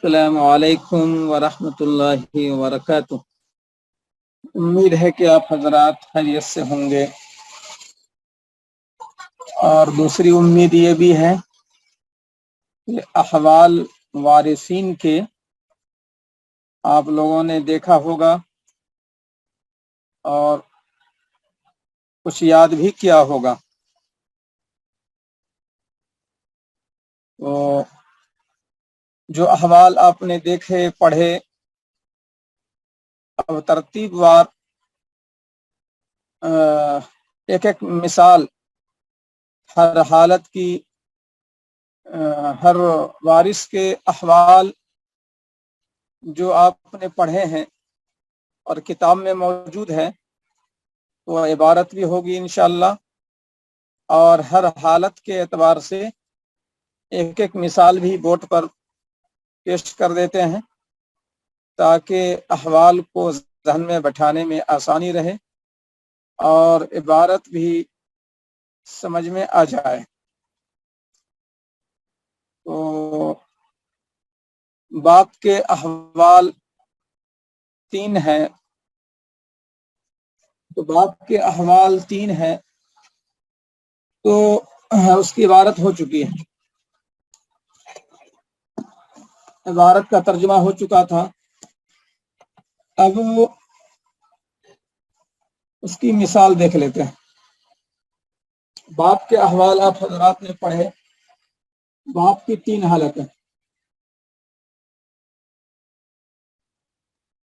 السلام علیکم ورحمۃ اللہ وبرکاتہ۔ امید ہے کہ آپ حضرات خیریت سے ہوں گے، اور دوسری امید یہ بھی ہے کہ احوال وارثین کے آپ لوگوں نے دیکھا ہوگا اور کچھ یاد بھی کیا ہوگا۔ تو جو احوال آپ نے دیکھے پڑھے، اب ترتیب وار ایک ایک مثال ہر حالت کی، ہر وارث کے احوال جو آپ نے پڑھے ہیں اور کتاب میں موجود ہے وہ عبارت بھی ہوگی انشاءاللہ، اور ہر حالت کے اعتبار سے ایک ایک مثال بھی بورڈ پر پیش کر دیتے ہیں تاکہ احوال کو ذہن میں بٹھانے میں آسانی رہے اور عبارت بھی سمجھ میں آ جائے۔ تو باپ کے احوال 3 ہیں، تو باپ کے احوال 3 ہیں، تو اس کی عبارت ہو چکی ہے، عبارت کا ترجمہ ہو چکا تھا۔ اب اس کی مثال دیکھ لیتے ہیں۔ باپ کے احوال آپ حضرات نے پڑھے، باپ کی 3 حالتیں،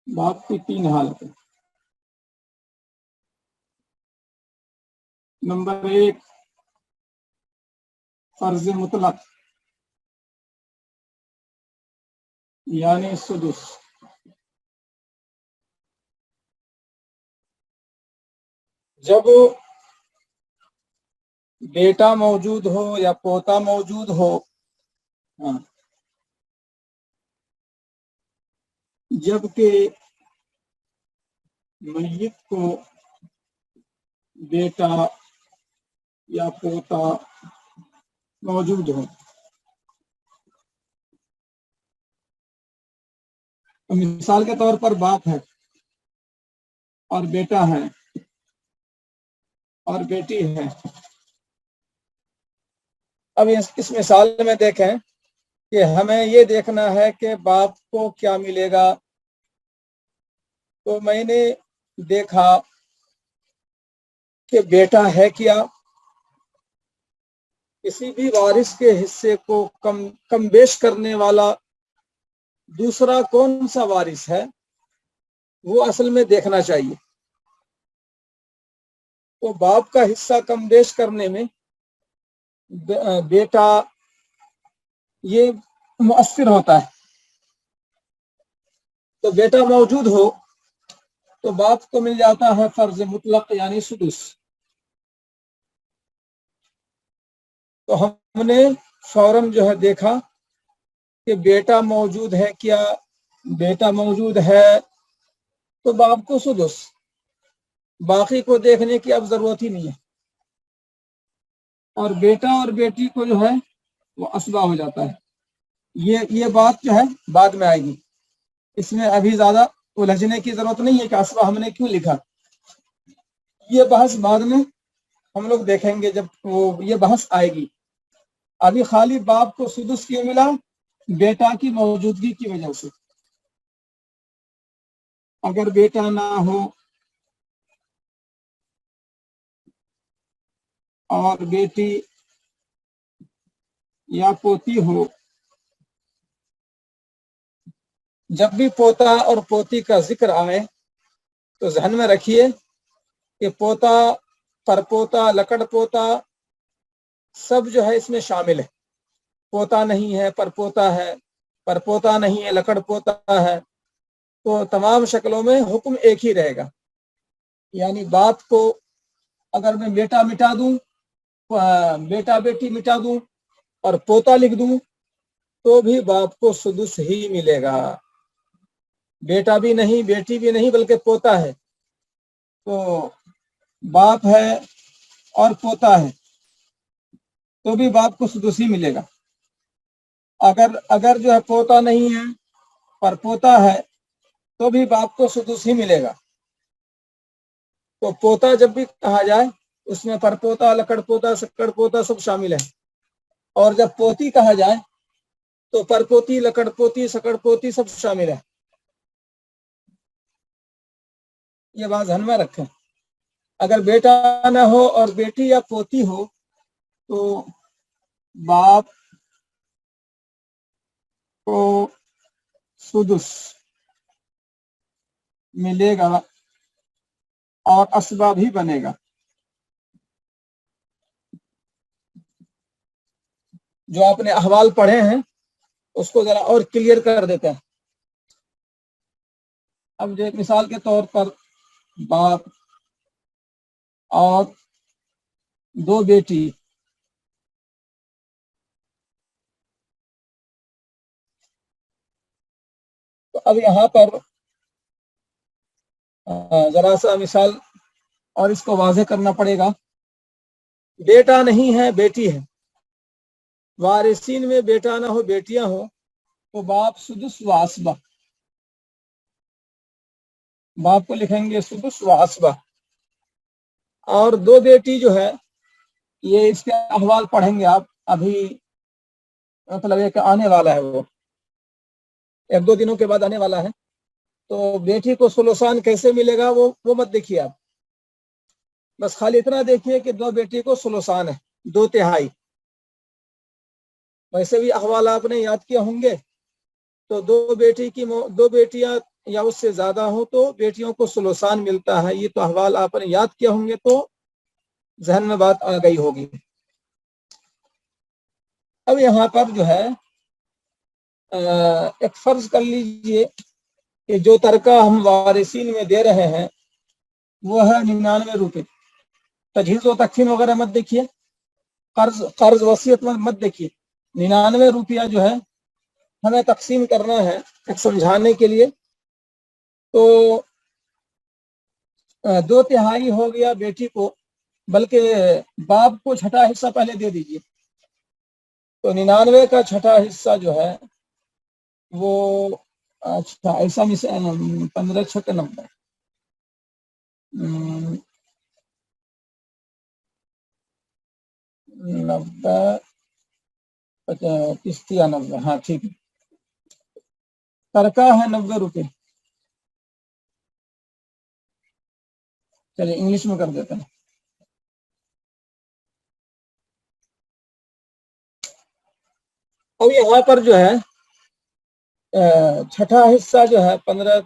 باپ کی 3 حالتیں۔ نمبر 1، فرض مطلق یعنی سدس۔ جب بیٹا موجود ہو یا پوتا موجود ہو، جبکہ میت کو بیٹا یا پوتا موجود ہو، مثال کے طور پر باپ ہے اور بیٹا ہے اور بیٹی ہے۔ اب اس مثال میں دیکھیں کہ ہمیں یہ دیکھنا ہے کہ باپ کو کیا ملے گا۔ تو میں نے دیکھا کہ بیٹا ہے کیا، کسی بھی وارث کے حصے کو کم بیش کرنے والا دوسرا کون سا وارث ہے وہ اصل میں دیکھنا چاہیے۔ تو باپ کا حصہ کم بیش کرنے میں بیٹا یہ مؤثر ہوتا ہے۔ تو بیٹا موجود ہو تو باپ کو مل جاتا ہے فرض مطلق یعنی سدس۔ تو ہم نے فوراً جو ہے دیکھا کہ بیٹا موجود ہے کیا، بیٹا موجود ہے تو باپ کو سدس، باقی کو دیکھنے کی اب ضرورت ہی نہیں ہے، اور بیٹا اور بیٹی کو جو ہے وہ اسبا ہو جاتا ہے۔ یہ بات جو ہے بعد میں آئے گی، اس میں ابھی زیادہ الجھنے کی ضرورت نہیں ہے کہ اسبا ہم نے کیوں لکھا، یہ بحث بعد میں ہم لوگ دیکھیں گے جب وہ یہ بحث آئے گی۔ ابھی خالی باپ کو سدس کیوں ملا؟ بیٹا کی موجودگی کی وجہ سے۔ اگر بیٹا نہ ہو اور بیٹی یا پوتی ہو، جب بھی پوتا اور پوتی کا ذکر آئے تو ذہن میں رکھیے کہ پوتا، پرپوتا، لکڑ پوتا سب جو ہے اس میں شامل ہے۔ پوتا نہیں ہے پرپوتا ہے، پرپوتا نہیں ہے لکڑ پوتا ہے، تو تمام شکلوں میں حکم ایک ہی رہے گا۔ یعنی باپ کو اگر میں بیٹا مٹا دوں، بیٹا بیٹی مٹا دوں اور پوتا لکھ دوں تو بھی باپ کو سدس ہی ملے گا۔ بیٹا بھی نہیں، بیٹی بھی نہیں، بلکہ پوتا ہے، تو باپ ہے اور پوتا ہے تو بھی باپ کو سدس ہی ملے گا۔ اگر جو ہے پوتا نہیں ہے پر پوتا ہے تو بھی باپ کو سدس ہی ملے گا. تو پوتا جب بھی کہا جائے اس میں پر پوتا، لکڑ پوتا، سکڑ پوتا سب شامل ہیں. اور جب پوتی کہا جائے تو پر پوتی، لکڑ پوتی، سکڑ پوتی سب شامل ہے. یہ بات ذہن میں رکھیں. اگر بیٹا نہ ہو اور بیٹی یا پوتی ہو تو باپ کو سدس ملے گا اور اسباب بھی بنے گا. جو آپ نے احوال پڑھے ہیں اس کو ذرا اور کلیئر کر دیتے ہیں. اب جو مثال کے طور پر باپ اور دو بیٹی، تو اب یہاں پر ذرا سا مثال اور اس کو واضح کرنا پڑے گا. بیٹا نہیں ہے، بیٹی ہے. وارثین میں بیٹا نہ ہو، بیٹیاں ہو تو باپ سدس و عصبہ. باپ کو لکھیں گے سدس و عصبہ. اور دو بیٹی جو ہے یہ اس کے احوال پڑھیں گے آپ ابھی، مطلب ایک آنے والا ہے، وہ ایک دو دنوں کے بعد آنے والا ہے. تو بیٹی کو ثلثان کیسے ملے گا وہ مت دیکھیے آپ، بس خالی اتنا دیکھیے کہ دو بیٹی کو ثلثان ہے، 2/3. ویسے بھی احوال آپ نے یاد کیا ہوں گے. تو دو بیٹیاں یا اس سے زیادہ ہوں تو بیٹیوں کو ثلثان ملتا ہے. یہ تو احوال آپ نے یاد کیا ہوں گے تو ذہن میں بات آ گئی ہوگی. اب یہاں پر جو ہے ایک فرض کر لیجئے کہ جو ترکہ ہم وارثین میں دے رہے ہیں وہ ہے 99 روپے. تجہیز و تقسیم وغیرہ مت دیکھیے، قرض وصیت مت دیکھیے. 99 روپیہ جو ہے ہمیں تقسیم کرنا ہے ایک سمجھانے کے لیے. تو 2/3 ہو گیا بیٹی کو، بلکہ باپ کو چھٹا حصہ پہلے دے دیجیے. تو 99 کا چھٹا حصہ جو ہے وہ اچھا ایسا 15 چھٹے 90، 90 قسط یا 90، ہاں ٹھیک ہے. ترکہ ہے 90 روپے. چلیے انگلش میں کر دیتے ہیں. اب یہاں پر جو ہے چھٹا حصہ جو ہے 15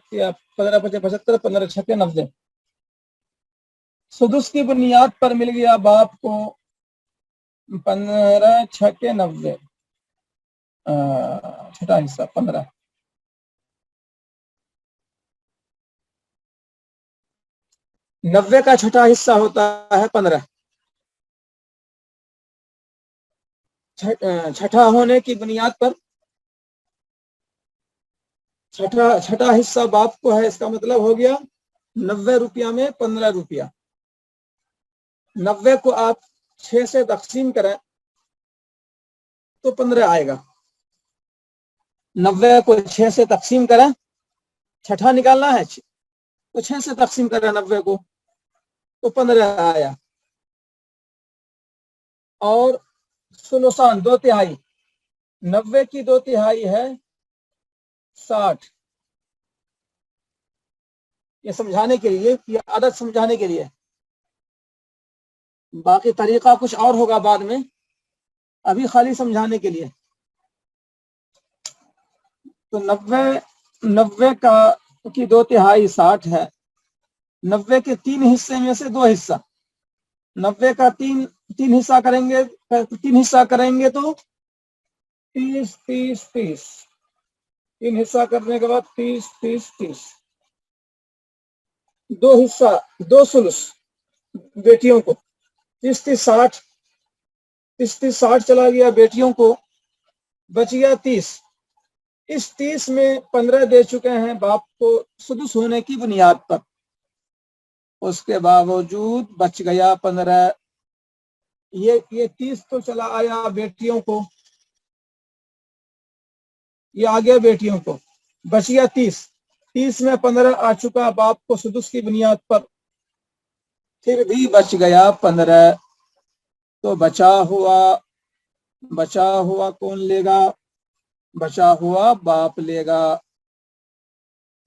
5 75، 15 چھکے 90. سدس کی بنیاد پر مل گیا باپ کو 15 چھکے 90، چھٹا حصہ 15. 90 کا چھٹا حصہ ہوتا ہے 15. چھٹا ہونے کی بنیاد پر چھٹا حصہ باپ کو ہے. اس کا مطلب ہو گیا 90 روپیہ میں 15 روپیہ. 90 کو آپ 6 سے تقسیم کریں تو 15 آئے گا. 90 کو 6 سے تقسیم کریں، چھٹا نکالنا ہے تو 6 سے تقسیم کریں 90 کو تو 15 آیا. اور ثلثان 2/3، 90 کی 2/3 ہے 60. یہ سمجھانے کے لیے، یہ عادت سمجھانے کے لیے. باقی طریقہ کچھ اور ہوگا بعد میں، ابھی خالی سمجھانے کے لیے. تو 90 کی 2/3 60 ہے. 90 کے 3 حصے میں سے 2 حصہ، 90 کا 3 حصہ کریں گے، 3 حصہ کریں گے تو 30 30 30. 3 حصہ کرنے کے بعد 30 30 30. 2 حصہ، 2 ثلث بیٹیوں کو. 30 30 60، 30 30 60 چلا گیا بیٹیوں کو، بچ گیا 30. اس 30 میں 15 دے چکے ہیں باپ کو سدس ہونے کی بنیاد پر. اس کے باوجود بچ گیا 15. یہ 30 تو چلا آیا بیٹیوں کو، یہ آ گیا بیٹیوں کو، بچ گیا 30 میں 15 آ چکا باپ کو سدس کی بنیاد پر، پھر بھی بچ گیا 15، تو بچا ہوا کون لے گا؟ بچا ہوا باپ لے گا،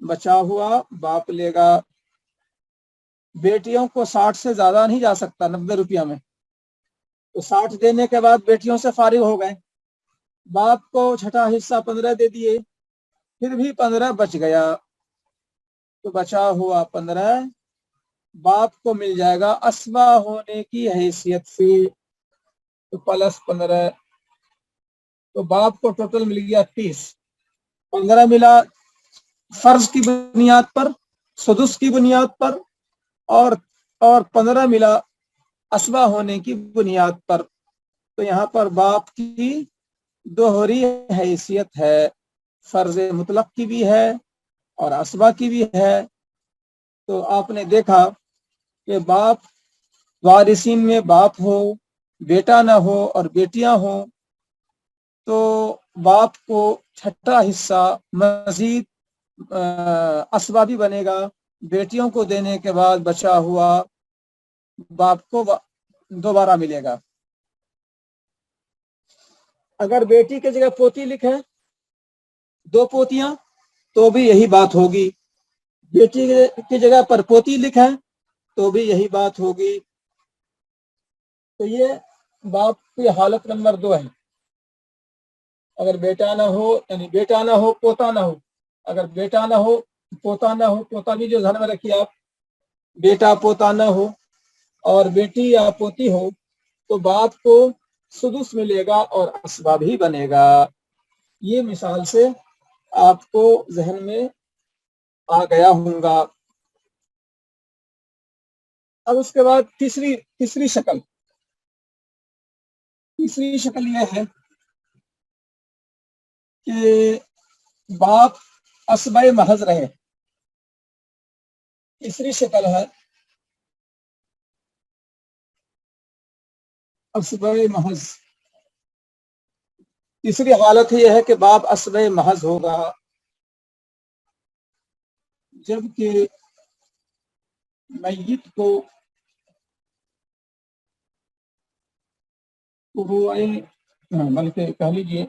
بچا ہوا باپ لے گا۔ بیٹیوں کو 60 سے زیادہ نہیں جا سکتا 90 روپیہ میں، تو 60 دینے کے بعد بیٹیوں سے فارغ ہو گئے، باپ کو چھٹا حصہ 15 دے دیے، پھر بھی 15 بچ گیا، تو بچا ہوا 15 باپ کو مل جائے گا اسبا ہونے کی حیثیت سے، تو پلس 15، تو باپ کو ٹوٹل مل گیا 30، 15 ملا فرض کی بنیاد پر، سدس کی بنیاد پر، اور 15 ملا اسبا ہونے کی بنیاد پر، تو یہاں پر باپ کی دوہری حیثیت ہے، فرض مطلق کی بھی ہے اور اسبا کی بھی ہے۔ تو آپ نے دیکھا کہ باپ وارثین میں باپ ہو، بیٹا نہ ہو اور بیٹیاں ہوں، تو باپ کو چھٹا حصہ مزید اسبا بھی بنے گا، بیٹیوں کو دینے کے بعد بچا ہوا باپ کو دوبارہ ملے گا۔ اگر بیٹی کی جگہ پوتی لکھے 2 پوتیاں تو بھی یہی بات ہوگی، بیٹی کی جگہ پر پوتی لکھے تو بھی یہی بات ہوگی۔ تو یہ باپ کی حالت نمبر 2 ہے، اگر بیٹا نہ ہو، یعنی بیٹا نہ ہو پوتا نہ ہو، اگر بیٹا نہ ہو پوتا نہ ہو، پوتا بھی جو ذہن میں رکھیے آپ، بیٹا پوتا نہ ہو اور بیٹی یا پوتی ہو، تو باپ کو سدس ملے گا اور اسباب ہی بنے گا۔ یہ مثال سے آپ کو ذہن میں آ گیا ہوں گا۔ اب اس کے بعد تیسری شکل یہ ہے کہ باپ اسبہ محض رہے۔ تیسری شکل ہے اسبہ محض۔ تیسری حالت یہ ہے کہ باپ اسبہ محض ہوگا جبکہ میت کو بلکہ کہہ لیجیے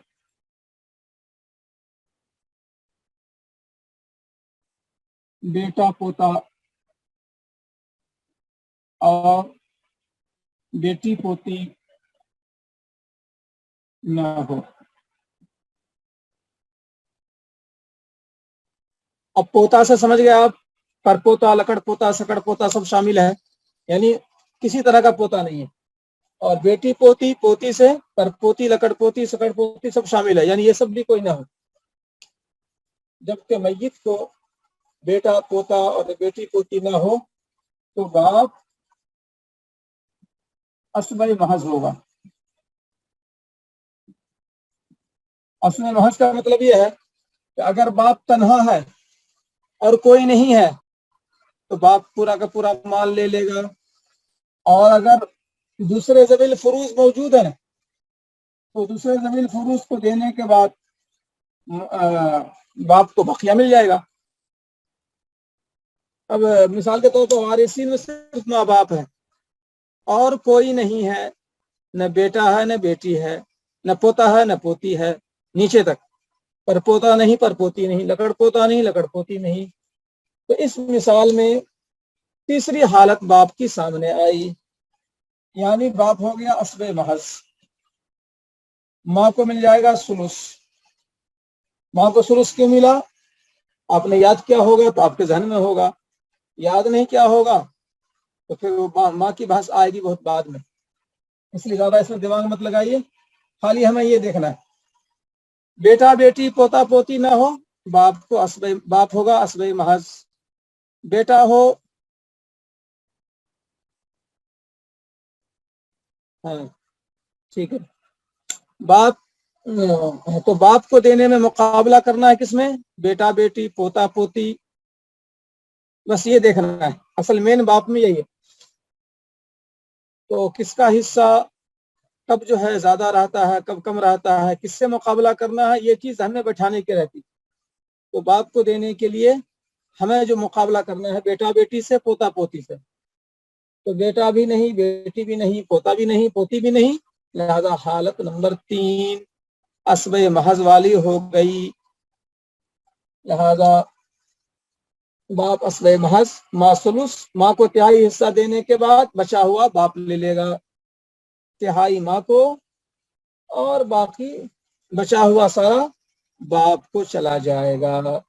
بیٹا پوتا اور بیٹی پوتی نہ ہو۔ اب پوتا سے سمجھ گئے آپ، پر پوتا، لکڑ پوتا، سکڑ پوتا سب شامل ہے، یعنی کسی طرح کا پوتا نہیں ہے۔ اور بیٹی پوتی، پوتی سے پر پوتی، لکڑ پوتی، سکڑ پوتی سب شامل ہے، یعنی یہ سب بھی کوئی نہ ہو۔ جبکہ میت کو بیٹا پوتا اور بیٹی پوتی نہ ہو تو باپ اسبہ محض ہوگا۔ اسبہ محض کا مطلب یہ ہے کہ اگر باپ تنہا ہے اور کوئی نہیں ہے تو باپ پورا کا پورا مال لے لے گا، اور اگر دوسرے ذوی الفروض موجود ہیں تو دوسرے ذوی الفروض کو دینے کے بعد باپ کو بقیہ مل جائے گا۔ اب مثال کے طور پر وارثین میں صرف ماں باپ ہے اور کوئی نہیں ہے، نہ بیٹا ہے نہ بیٹی ہے، نہ پوتا ہے نہ پوتی ہے، نیچے تک پر پوتا نہیں، پر پوتی نہیں، لکڑ پوتا نہیں، لکڑ پوتی نہیں، تو اس مثال میں تیسری حالت باپ کی سامنے آئی، یعنی باپ ہو گیا اسبہ محض، ماں کو مل جائے گا ثلث۔ ماں کو ثلث کیوں ملا؟ آپ نے یاد کیا ہوگا تو آپ کے ذہن میں ہوگا، یاد نہیں کیا ہوگا تو پھر وہ ماں کی بحث آئے گی بہت بعد میں، اس لیے زیادہ اس میں دماغ مت لگائیے، خالی ہمیں یہ دیکھنا ہے بیٹا بیٹی پوتا پوتی نہ ہو، باپ ہوگا اسبہ محض۔ بیٹا ہو، ہاں ٹھیک ہے، باپ تو باپ کو دینے میں مقابلہ کرنا ہے کس میں؟ بیٹا بیٹی پوتا پوتی، بس یہ دیکھنا ہے، اصل مین باپ میں یہی ہے۔ تو کس کا حصہ کب جو ہے زیادہ رہتا ہے، کب کم رہتا ہے، کس سے مقابلہ کرنا ہے، یہ چیز ذہن میں بٹھانے کی رہتی. تو باپ کو دینے کے لیے ہمیں جو مقابلہ کرنا ہے بیٹا بیٹی سے، پوتا پوتی سے، تو بیٹا بھی نہیں، بیٹی بھی نہیں، پوتا بھی نہیں، پوتی بھی نہیں، لہذا حالت نمبر 3 اسبہ محض والی ہو گئی. لہذا باپ اسبہ محض، ماں ثلث، ماں کو تہائی حصہ دینے کے بعد بچا ہوا باپ لے لے گا، تہائی ماں کو، اور باقی بچا ہوا سارا باپ کو چلا جائے گا.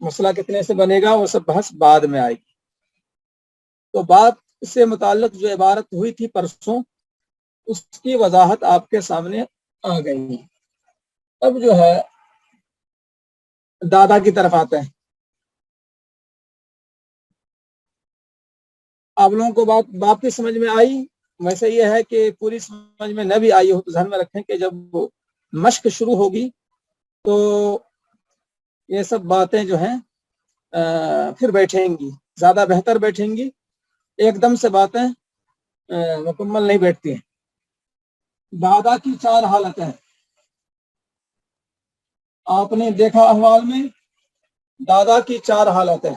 مسئلہ کتنے سے بنے گا وہ سب بحث بعد میں آئے گی. تو باپ سے متعلق جو عبارت ہوئی تھی پرسوں، اس کی وضاحت آپ کے سامنے آ گئی. اب جو ہے دادا کی طرف آتے ہیں. آپ لوگوں کو بات باپ کی سمجھ میں آئی؟ ویسے یہ ہے کہ پوری سمجھ میں نہ بھی آئی ہو تو ذہن میں رکھیں کہ جب مشق شروع ہوگی تو یہ سب باتیں جو ہیں پھر بیٹھیں گی، زیادہ بہتر بیٹھیں گی. ایک دم سے باتیں مکمل نہیں بیٹھتی ہیں. دادا کی 4 حالتیں آپ نے دیکھا احوال میں. دادا کی 4 حالتیں.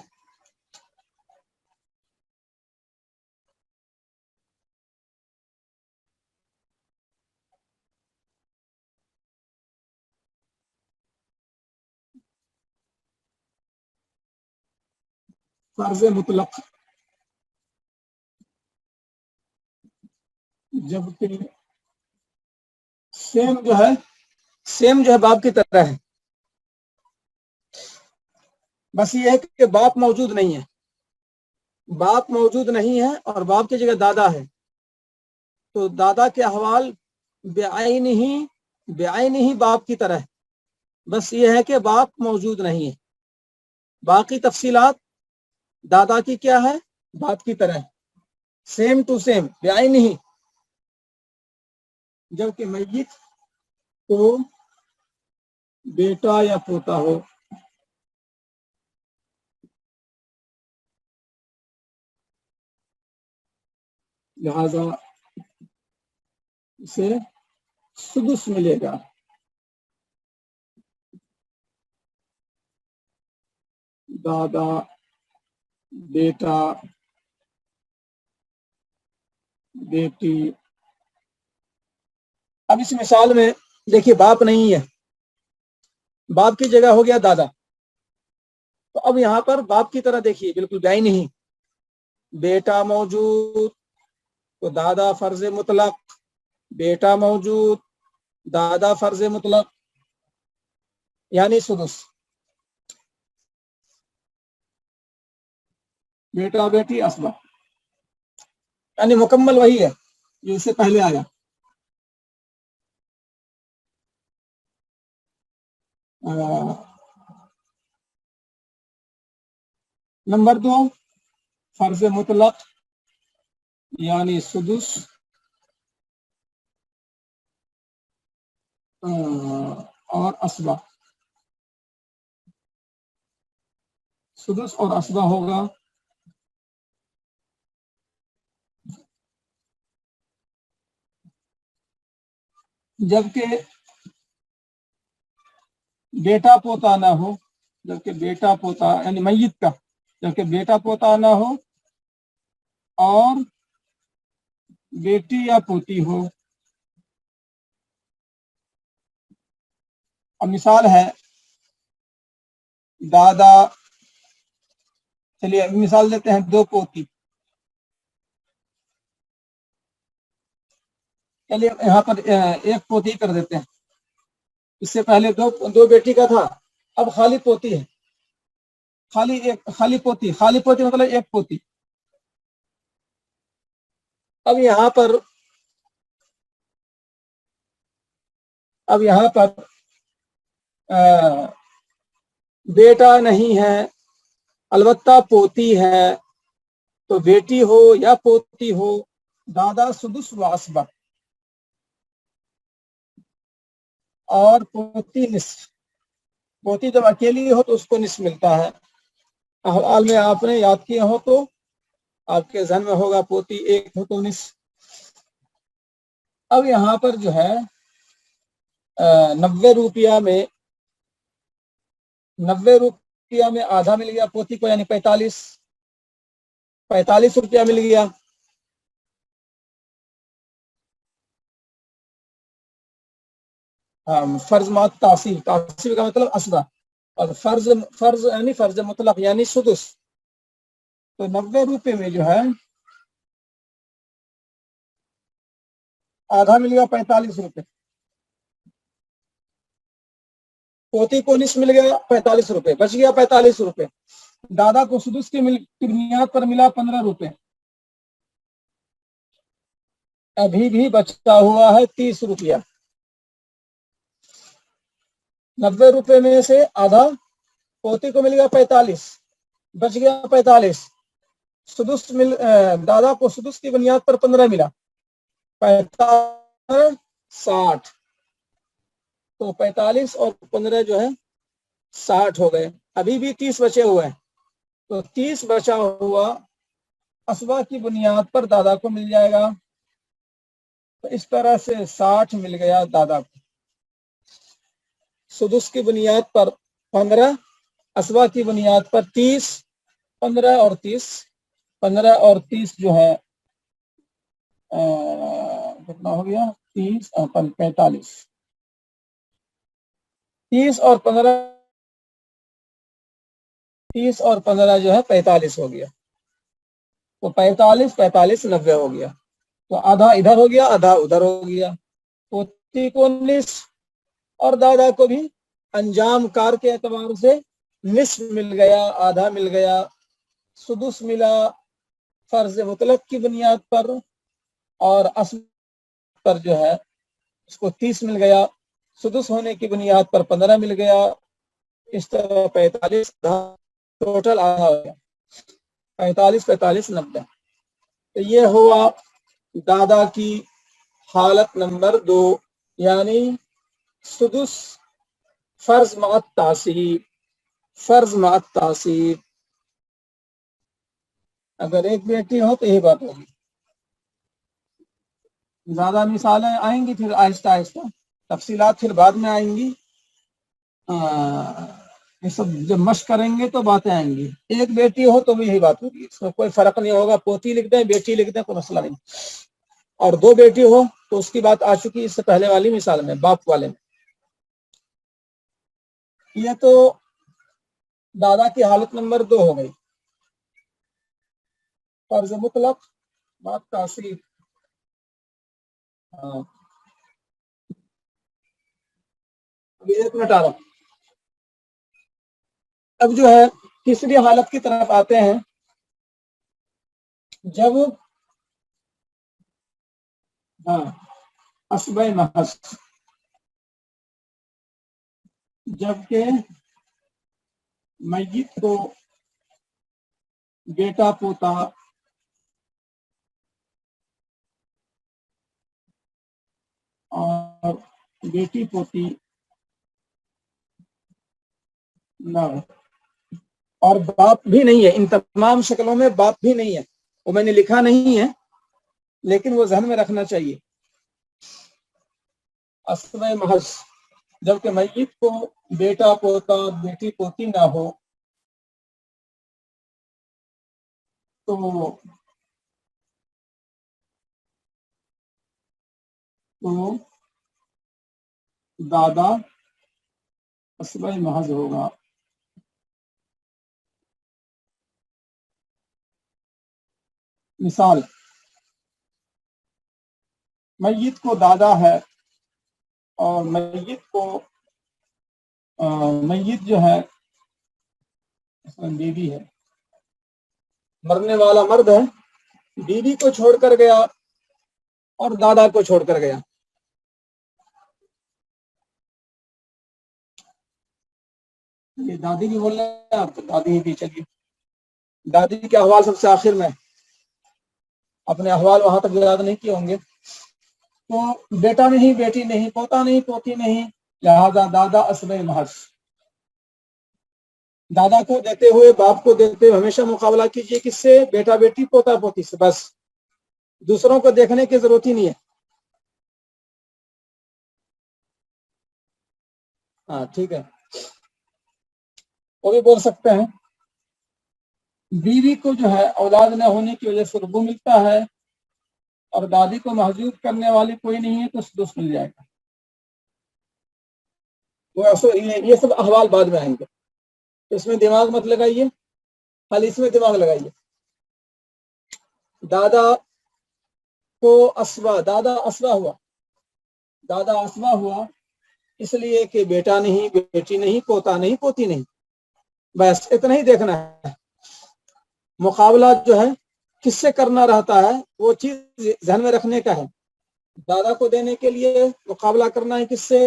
فرض مطلق، جبکہ سیم جو ہے باپ کی طرح ہے، بس یہ ہے کہ باپ موجود نہیں ہے. باپ موجود نہیں ہے اور باپ کی جگہ دادا ہے، تو دادا کے احوال بعین ہی باپ کی طرح ہے، بس یہ ہے کہ باپ موجود نہیں ہے. باقی تفصیلات دادا کی کیا ہے؟ باپ کی طرح، سیم ٹو سیم، بعین ہی. جبکہ میت کو بیٹا یا پوتا ہو، لہذا اسے سدس ملے گا. دادا، بیٹا، بیٹی. اب اس مثال میں دیکھیے باپ نہیں ہے، باپ کی جگہ ہو گیا دادا. تو اب یہاں پر باپ کی طرح دیکھیے بالکل بعین نہیں. بیٹا موجود تو دادا فرض مطلق، بیٹا موجود دادا فرض مطلق یعنی سدس. بیٹا بیٹی اسبہ، یعنی مکمل وہی ہے جو اس سے پہلے آیا. نمبر 2 فرض مطلق یعنی سدس اور اسبہ. سدس اور اسبہ ہوگا جبکہ بیٹا پوتا نہ ہو. جبکہ بیٹا پوتا یعنی میت کا جبکہ بیٹا پوتا نہ ہو اور بیٹی یا پوتی ہو. اب مثال ہے دادا، چلیے مثال دیتے ہیں 2 پوتی. چلیے یہاں پر 1 پوتی کر دیتے ہیں. اس سے پہلے دو بیٹی کا تھا، اب خالی پوتی ہے. خالی پوتی مطلب 1 پوتی. اب یہاں پر بیٹا نہیں ہے، البتہ پوتی ہے. تو بیٹی ہو یا پوتی ہو، دادا سدس و اسبہ اور پوتی نصف. پوتی جب اکیلی ہو تو اس کو نصف ملتا ہے. احوال میں آپ نے یاد کیا ہو تو آپ کے ذہن میں ہوگا پوتی 1 ہو تو نصف. اب یہاں پر جو ہے 90 روپیہ میں آدھا مل گیا پوتی کو، یعنی 45 روپیہ مل گیا. فرض مات تاثیر کا مطلب اسبہ، اور فرض یعنی فرض مطلق یعنی سدس. تو 90 روپے میں جو ہے آدھا مل گیا 45 روپے، پوتی کو نصف مل گیا 45 روپے، بچ گیا 45 روپے. دادا کو سدس کی بنیاد پر ملا 15 روپے، ابھی بھی بچتا ہوا ہے 30 روپیہ. 90 روپے میں سے آدھا پوتی کو مل گیا 45، بچ گیا 45. دادا کو سدس کی بنیاد پر 15 ملا، 60. تو 45 اور 15 جو ہے 60 ہو گئے، ابھی بھی 30 بچے ہوئے ہیں. تو 30 بچا ہوا اسبا کی بنیاد پر دادا کو مل جائے گا. تو اس طرح سے 60 مل گیا دادا کو، سدس کی بنیاد پر 15، اسبا کی بنیاد پر 30. 15 اور 30 جو ہے کتنا ہو گیا؟ 30 اور 45. 30 اور 15 جو ہے 45 ہو گیا. تو 45 90 ہو گیا. تو آدھا ادھر ہو گیا، آدھا ادھر ہو گیا. پوتی کو نصف اور دادا کو بھی انجام کار کے اعتبار سے نصف مل گیا، آدھا مل گیا. سدس ملا فرض مطلق کی بنیاد پر، اور اصل پر جو ہے اس کو 30 مل گیا. سدس ہونے کی بنیاد پر 15 مل گیا. اس طرح 45 ٹوٹل آدھا ہو گیا. 45 90. تو یہ ہوا دادا کی حالت نمبر 2، یعنی سدس فرض مع تعصیب. اگر ایک بیٹی ہو تو یہی بات ہوگی. زیادہ مثالیں آئیں گی پھر آہستہ آہستہ، تفصیلات پھر بعد میں آئیں گی. یہ سب جب مشق کریں گے تو باتیں آئیں گی. ایک بیٹی ہو تو بھی یہی بات ہوگی، اس میں کوئی فرق نہیں ہوگا. پوتی لکھ دیں، بیٹی لکھ دیں، کوئی مسئلہ نہیں. اور 2 بیٹی ہو تو اس کی بات آ چکی اس سے پہلے والی مثال میں، باپ والے میں. یہ تو دادا کی حالت نمبر 2 ہو گئی، فرض مطلق بات تاثیر. ایک منٹ آ رہا ہوں. اب جو ہے تیسری حالت کی طرف آتے ہیں. جب اسبہ محض، جبکہ میت کو بیٹا پوتا اور بیٹی پوتی نہ ہو، اور باپ بھی نہیں ہے. ان تمام شکلوں میں باپ بھی نہیں ہے. وہ میں نے لکھا نہیں ہے لیکن وہ ذہن میں رکھنا چاہیے. اسبہ محض جبکہ میت کو بیٹا پوتا بیٹی پوتی نہ ہو، تو دادا اسبہ محض ہوگا. مثال، میت کو دادا ہے اور میت جو ہے بیوی ہے، مرنے والا مرد ہے، بیوی کو چھوڑ کر گیا اور دادا کو چھوڑ کر گیا. یہ دادی بھی بول رہے ہیں آپ، دادی بھی چلیے. دادی کے احوال سب سے آخر میں، اپنے احوال وہاں تک یاد نہیں کیے ہوں گے. تو بیٹا نہیں، بیٹی نہیں، پوتا نہیں، پوتی نہیں، لہذا دادا اسبہ محض. دادا کو دیتے ہوئے باپ کو دیتے ہوئے ہمیشہ مقابلہ کیجئے کس سے؟ بیٹا بیٹی پوتا پوتی سے. بس دوسروں کو دیکھنے کی ضرورت ہی نہیں ہے. ہاں ٹھیک ہے، وہ بھی بول سکتے ہیں۔ بیوی کو جو ہے اولاد نہ ہونے کی وجہ سے ربو ملتا ہے، اور دادی کو محجوب کرنے والی کوئی نہیں ہے تو سدس مل جائے گا۔ یہ سب احوال بعد میں آئیں گے، اس میں دماغ مت لگائیے، خالی اس میں دماغ لگائیے۔ دادا کو اسوا، دادا اسوا ہوا، دادا اسوا ہوا اس لیے کہ بیٹا نہیں، بیٹی نہیں، پوتا نہیں، پوتی نہیں، بس اتنا ہی دیکھنا ہے۔ مقابلہ جو ہے کس سے کرنا رہتا ہے وہ چیز ذہن میں رکھنے کا ہے۔ دادا کو دینے کے لیے مقابلہ کرنا ہے کس سے؟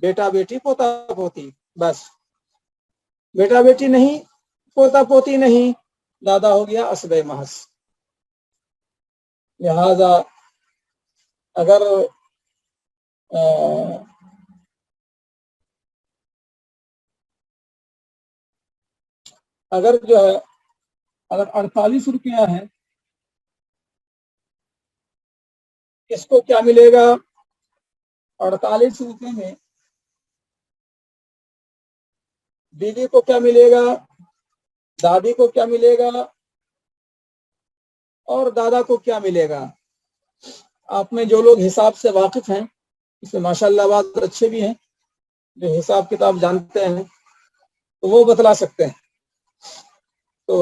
بیٹا بیٹی، پوتا پوتی، بس۔ بیٹا بیٹی نہیں، پوتا پوتی نہیں، دادا ہو گیا اسبۂ محض۔ لہذا اگر جو ہے اگر 48 روپیہ ہے، اس کو کیا ملے گا؟ 48 روپے میں بیوی کو کیا ملے گا، دادی کو کیا ملے گا، اور دادا کو کیا ملے گا؟ آپ میں جو لوگ حساب سے واقف ہیں، اس میں ماشاء اللہ بات اچھے بھی ہیں، جو حساب کتاب جانتے ہیں تو وہ بتلا سکتے ہیں۔ تو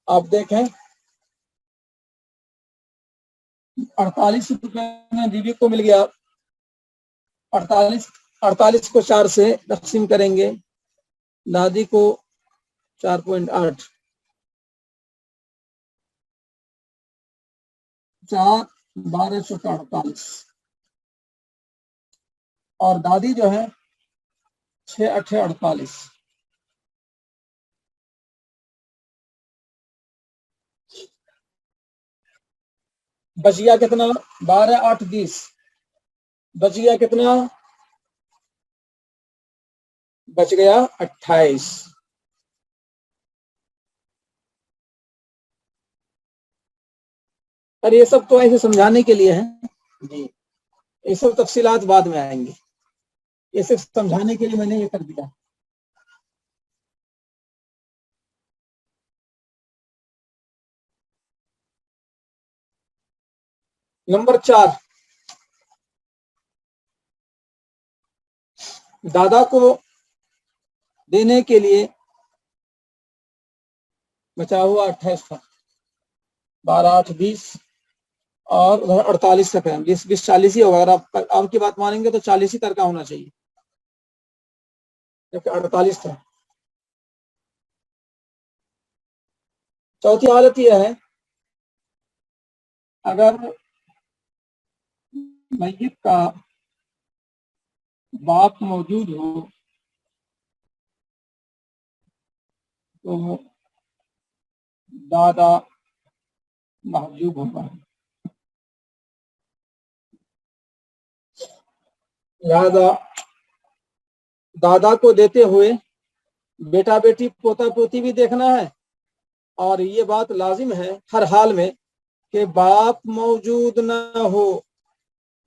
آپ دیکھیں 48 روپے میں بیوی کو مل گیا، 48 کو 4 سے تقسیم کریں گے، دادی کو 4.8، 4 12 48، اور دادی جو ہے 6 8 48۔ بچ گیا کتنا؟ 12 8 20، بچ گیا کتنا؟ بچ گیا 28۔ اور یہ سب تو ایسے سمجھانے کے لیے ہے جی، یہ سب تفصیلات بعد میں آئیں گے، یہ صرف سمجھانے کے لیے میں نے یہ کر دیا۔ نمبر 4، دادا کو دینے کے لیے بچا ہوا 28 تھا، 12 8 20 اور 48 تک ہے، 20 20 40 ہی ہوگا۔ اگر آپ کی بات مانیں گے تو 40 ہی تک کا ہونا چاہیے، جبکہ 48 تھا۔ چوتھی حالت یہ ہے اگر میت کا باپ موجود ہو تو دادا محجوب ہوگا، لہذا دادا کو دیتے ہوئے بیٹا بیٹی پوتا پوتی بھی دیکھنا ہے، اور یہ بات لازم ہے ہر حال میں کہ باپ موجود نہ ہو،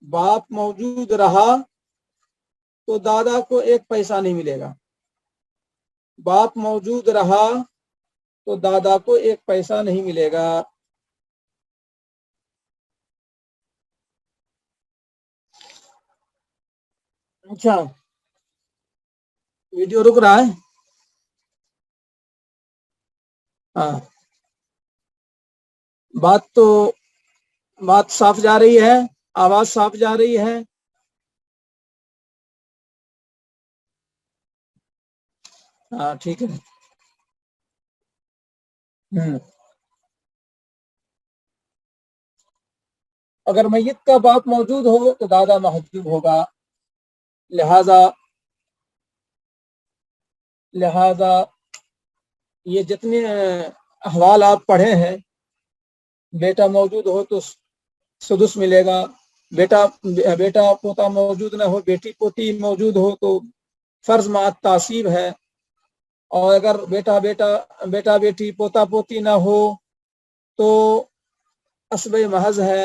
باپ موجود رہا تو دادا کو 1 پیسہ نہیں ملے گا، باپ موجود رہا تو دادا کو 1 پیسہ نہیں ملے گا۔ اچھا ویڈیو رک رہا ہے؟ ہاں، بات صاف جا رہی ہے، آواز صاف جا رہی ہے؟ ہاں ٹھیک ہے۔ اگر میت کا باپ موجود ہو تو دادا محجوب ہوگا، لہذا یہ جتنے احوال آپ پڑھے ہیں، بیٹا موجود ہو تو سدس ملے گا، بیٹا پوتا موجود نہ ہو، بیٹی پوتی موجود ہو تو فرض مع تعصیب ہے، اور اگر بیٹا بیٹی پوتا پوتی نہ ہو تو اسبۂ محض ہے۔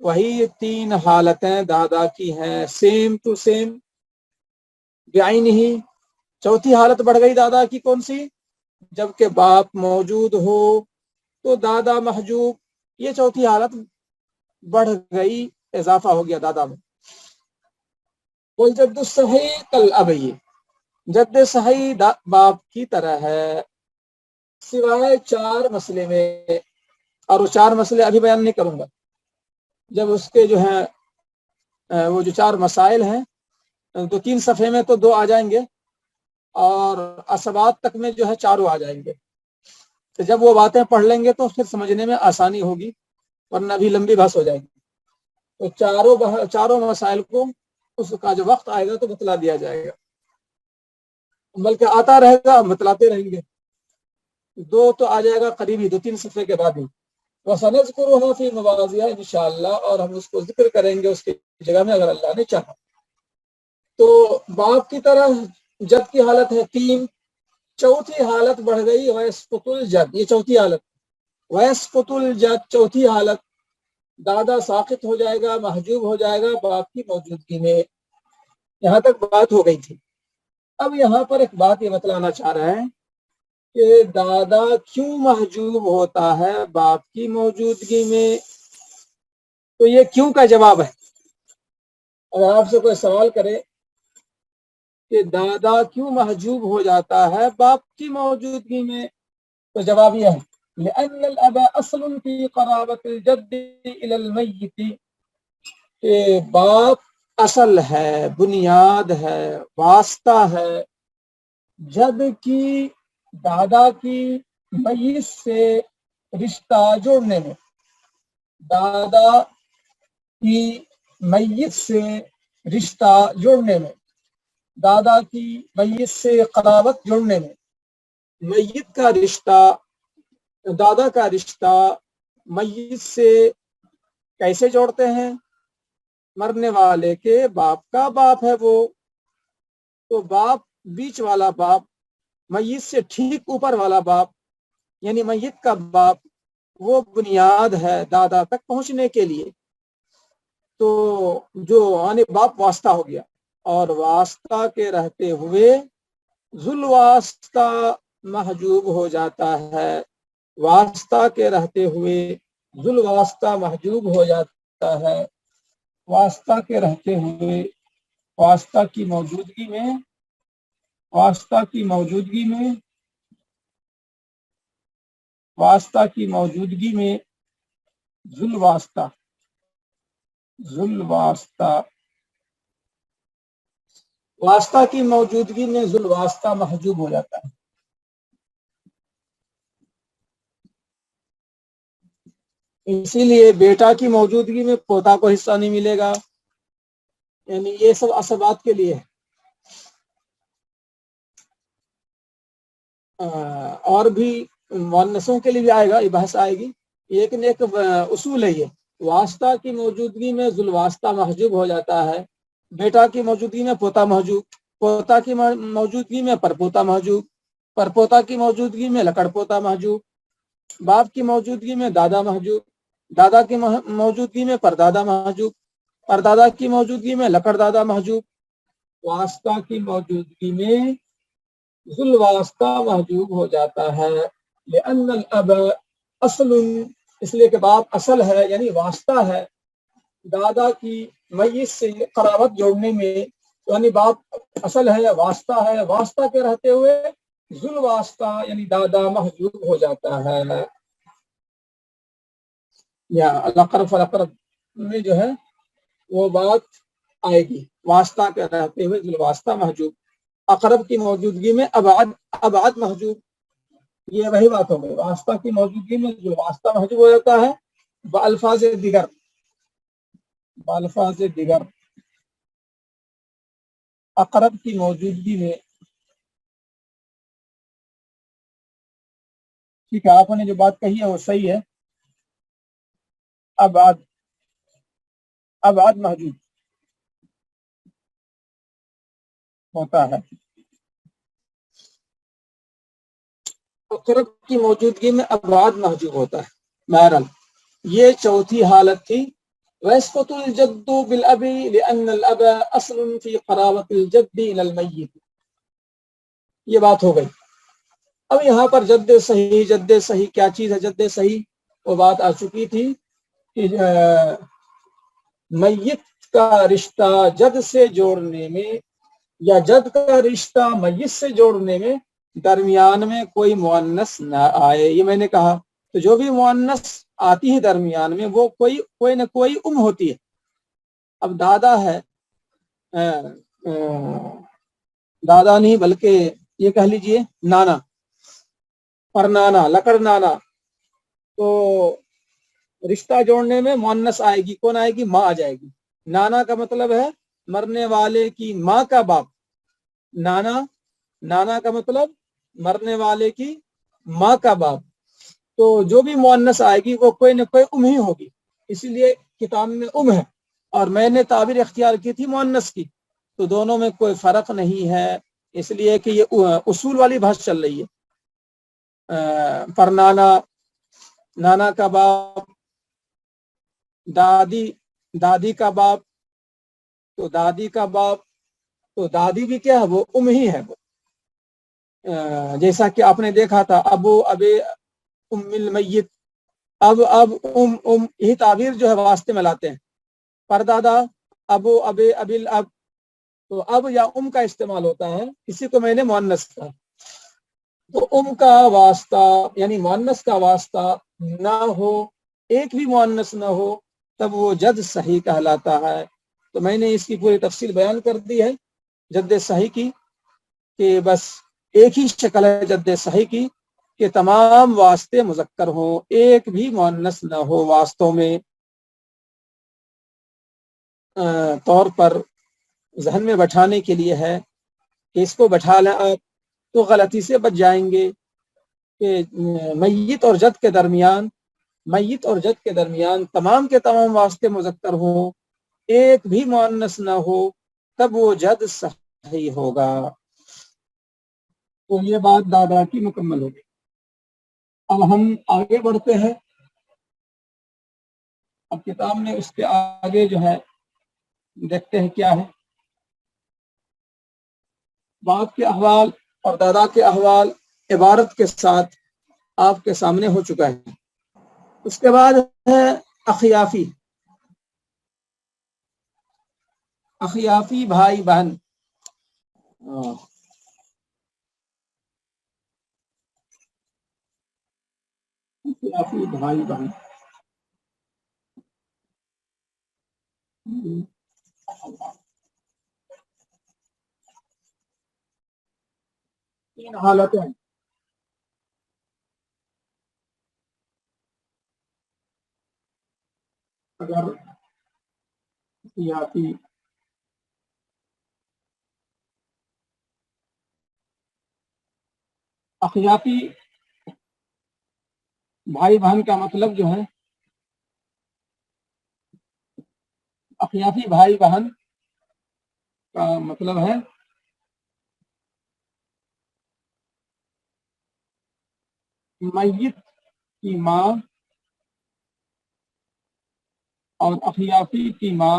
وہی تین حالتیں دادا کی ہیں، سیم ٹو سیم بعین ہی۔ چوتھی حالت بڑھ گئی دادا کی، کون سی؟ جبکہ باپ موجود ہو تو دادا محجوب، یہ چوتھی حالت بڑھ گئی، اضافہ ہو گیا دادا میں۔ والجد الصحیح کالاب، جد صحیح باپ کی طرح ہے، سوائے چار مسئلے میں، اور وہ چار مسئلے ابھی بیان نہیں کروں گا، جب اس کے جو ہیں وہ جو چار مسائل ہیں تو 3 صفحے میں تو 2 آ جائیں گے، اور اسبات تک میں جو ہے چاروں آ جائیں گے، تو جب وہ باتیں پڑھ لیں گے تو پھر سمجھنے میں آسانی ہوگی، ورنہ بھی لمبی بحث ہو جائے گی۔ تو چاروں مسائل کو اس کا جو وقت آئے گا تو بتلا دیا جائے گا، بلکہ آتا رہے گا، بتلاتے رہیں گے۔ 2 تو آ جائے گا قریبی 2-3 صفحے کے بعد ہی، وَسَنَذْكُرُهَا فِي مَوَاضِعَ، انشاءاللہ، اور ہم اس کو ذکر کریں گے اس کی جگہ میں اگر اللہ نے چاہا۔ تو باپ کی طرح جد کی حالت ہے 3، چوتھی حالت بڑھ گئی وَيَسْقُطُ الْجَدْ، یہ چوتھی حالت، وَيَسْقُطُ الْجَدْ چوتھی حالت، دادا ساقط ہو جائے گا، محجوب ہو جائے گا باپ کی موجودگی میں۔ یہاں تک بات ہو گئی تھی۔ اب یہاں پر ایک بات یہ بتلانا چاہ رہا ہے کہ دادا کیوں محجوب ہوتا ہے باپ کی موجودگی میں، تو یہ کیوں کا جواب ہے۔ اگر آپ سے کوئی سوال کرے کہ دادا کیوں محجوب ہو جاتا ہے باپ کی موجودگی میں، تو جواب یہ ہے لأن الأب اصل في قرابة الجد إلى الميت، کہ باپ اصل ہے، بنیاد ہے، واسطہ ہے جد کی دادا کی میت سے رشتہ جوڑنے میں، دادا کی میت سے رشتہ جوڑنے میں، دادا کی میت سے قرابت جوڑنے میں۔ میت کا رشتہ، دادا کا رشتہ میت سے کیسے جوڑتے ہیں؟ مرنے والے کے باپ کا باپ ہے وہ، تو باپ، بیچ والا باپ، میت سے ٹھیک اوپر والا باپ یعنی میت کا باپ، وہ بنیاد ہے دادا تک پہنچنے کے لیے۔ تو جو یعنی باپ واسطہ ہو گیا، اور واسطہ کے رہتے ہوئے ذل واسطہ محجوب ہو جاتا ہے، واسطہ کے رہتے ہوئے ذل واسطہ محجوب ہو جاتا ہے، واسطہ کے رہتے ہوئے، واسطہ کی موجودگی میں، واسطہ کی موجودگی میں، واسطہ کی موجودگی میں ذل واسطہ، ذل واسطہ، واسطہ کی موجودگی میں ذل واسطہ محجوب ہو جاتا ہے۔ اسی لیے بیٹا کی موجودگی میں پوتا کو حصہ نہیں ملے گا، یعنی یہ سب اسبات کے لیے ہے۔ اور بھی مؤنثوں کے لیے بھی آئے گا، یہ بحث آئے گی، لیکن ایک اصول ہے یہ، واسطہ کی موجودگی میں ذل واسطہ محجوب ہو جاتا ہے، بیٹا کی موجودگی میں پوتا محجوب، پوتا کی موجودگی میں پرپوتا محجوب، پرپوتا کی موجودگی میں لکڑ پوتا محجوب، باپ کی موجودگی میں دادا محجوب، دادا کی موجودگی میں پردادا محجوب، پردادا کی موجودگی میں لکڑ دادا محجوب، واسطہ کی موجودگی میں ذل واسطہ محجوب ہو جاتا ہے۔ لأن الأب اصل، اس لیے کہ باپ اصل ہے یعنی واسطہ ہے دادا کی میت سے قرابت جوڑنے میں، یعنی باپ اصل ہے، واسطہ ہے، واسطہ کے رہتے ہوئے ذل واسطہ یعنی دادا محجوب ہو جاتا ہے۔ یا الاقرب فالاقرب میں جو ہے وہ بات آئے گی، واسطہ کے رہتے ہوئے ذل واسطہ محجوب، اقرب کی موجودگی میں ابعد محجوب، یہ وہی بات ہو گئی، واسطہ کی موجودگی میں ذل واسطہ محجوب ہو جاتا ہے، بالفاظ دیگر، بالفاظ دیگر اقرب کی موجودگی میں۔ ٹھیک ہے، آپ نے جو بات کہی ہے وہ صحیح ہے، ابعد محجوب ہوتا ہے، اقرب کی موجودگی میں ابعاد محجوب ہوتا ہے۔ بہرحال یہ چوتھی حالت تھی ويسقط الجد بالأب لأن الأب أصل في قرابة الجد إلى الميت. یہ بات ہو گئی. اب یہاں پر جد صحیح کیا چیز ہے؟ جد صحیح وہ بات آ چکی تھی کہ میت کا رشتہ جد سے جوڑنے میں یا جد کا رشتہ میت سے جوڑنے میں درمیان میں کوئی مؤنث نہ آئے. یہ میں نے کہا. تو جو بھی مؤنث آتی ہے درمیان میں وہ کوئی نہ کوئی ہوتی ہے. اب دادا ہے، دادا نہیں بلکہ یہ کہہ لیجئے نانا، پر نانا، لکڑ نانا، تو رشتہ جوڑنے میں مؤنث آئے گی. کون آئے گی؟ ماں آ جائے گی. نانا کا مطلب ہے مرنے والے کی ماں کا باپ. نانا کا مطلب مرنے والے کی ماں کا باپ. تو جو بھی مؤنث آئے گی وہ کوئی نہ کوئی ہی ہوگی. اسی لیے کتاب میں ہے اور میں نے تعبیر اختیار کی تھی مؤنث کی. تو دونوں میں کوئی فرق نہیں ہے، اس لیے کہ یہ اصول والی بحث چل رہی ہے. پر نانا کا باپ، دادی کا باپ، تو دادی کا باپ، تو دادی بھی کیا ہے؟ وہ ہی ہے. وہ جیسا کہ آپ نے دیکھا تھا ابو ابے ام المیت، اب یہی تعبیر جو ہے واسطے میں لاتے ہیں. پردادا ابو ابے ابل اب، تو اب یا کا استعمال ہوتا ہے. اسی کو میں نے مؤنث کہا. تو کا واسطہ یعنی مؤنث کا واسطہ نہ ہو، ایک بھی مؤنث نہ ہو، تب وہ جد صحیح کہلاتا ہے. تو میں نے اس کی پوری تفصیل بیان کر دی ہے جد صحیح کی، کہ بس ایک ہی شکل ہے جد صحیح کی کہ تمام واسطے مذکر ہوں، ایک بھی مؤنث نہ ہو. واسطوں میں طور پر ذہن میں بٹھانے کے لیے ہے کہ اس کو بٹھا لیں آپ تو غلطی سے بچ جائیں گے کہ میت اور جد کے درمیان تمام کے تمام واسطے مذکر ہوں، ایک بھی مؤنث نہ ہو، تب وہ جد صحیح ہوگا. تو یہ بات دادا کی مکمل ہوگی. اب ہم آگے بڑھتے ہیں. اب کتاب میں اس کے آگے جو ہے دیکھتے ہیں کیا ہے. باپ کے احوال اور دادا کے احوال عبارت کے ساتھ آپ کے سامنے ہو چکا ہے. اس کے بعد ہے اخیافی بھائی بہن. اخیافی بھائی بہن تین حالتیں. اگر اخیافی بھائی بہن کا مطلب جو ہے، اخیافی بھائی بہن کا مطلب ہے میت کی ماں اور اخیافی کی ماں